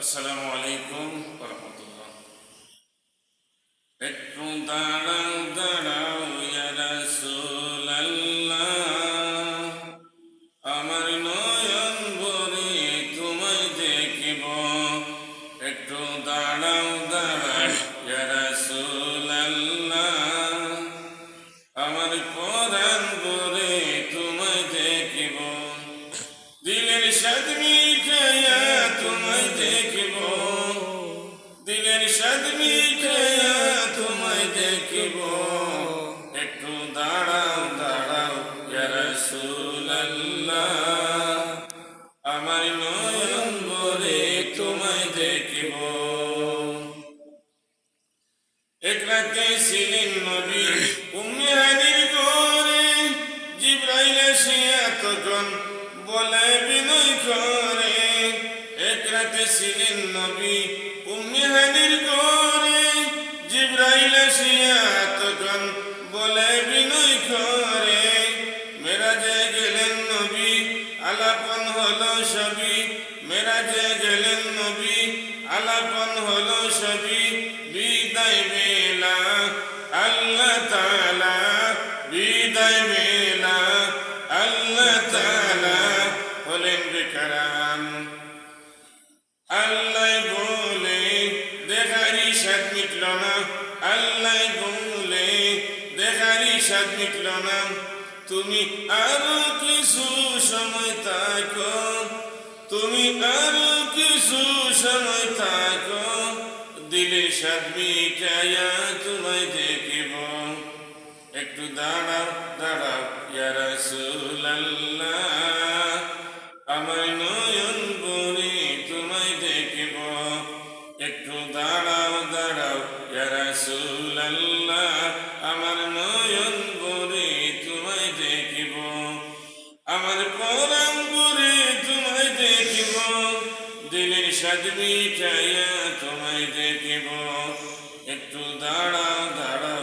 আসসালামু আলাইকুম ওয়া রাহমাতুল্লাহ। একটু দাঁড়াও দাঁড়াও ইয়া রাসূলাল্লাহ, আমার নয়ন ভরে তোমায় দেখিব। একটু দাঁড়াও দাঁড়াও ইয়া রাসূলাল্লাহ, আমার পরাণ ভরে তোমায় দেখিব। দিলের সাদ মিঠাইয়া তোমায় দেখিব, দিলের সাদ মিঠাইয়া তোমায় দেখিব। একটু দাঁড়াও দাঁড়াও ইয়া রাসূলাল্লাহ, আমার নয়ন ভরে তোমায় দেখিব। এক রাতে ছিলেন নবী উম্মে হানির ঘরে, জিবরাইল আসিয়া তখন বলে বিনয় করে। এক রাতে ছিলেন নবী উম্মে হানির ঘরে, জিবরাইল আসিয়া তখন বলে বিনয় করে। মেরাজে গেলেন নবী আলাপন হলো সবই, মেরাজে গেলেন নবী আলাপন হলো সবই। বিদায় বেলা আল্লাহ তাআলা, বিদায় বেলা আল্লাহ তাআলা হলেন বেকারান। আল্লাহ বলে দেখারি স্বাদ মিটল না, আল্লাহ বলে দেখারি স্বাদ মিটল না। তুমি আরো কিছু সময় থাকো, তুমি আরো কিছু সময় থাকো, দিলের স্বাদ মিটাইয়া তোমায় দেখিব। একটু দাঁড়াও দাঁড়াও ইয়া রাসূলাল্লাহ, আমার নয়ন ভরে তোমায় দেখিব। একটু দাঁড়াও দাঁড়াও ইয়া রাসূলাল্লাহ, আমার নয়ন ভরে তোমায় দেখিব। আমার পরাণ ভরে তোমায় দেখিব, দিলের স্বাদ মিটাইয়া তোমায় দেখিব। একটু দাঁড়াও দাঁড়াও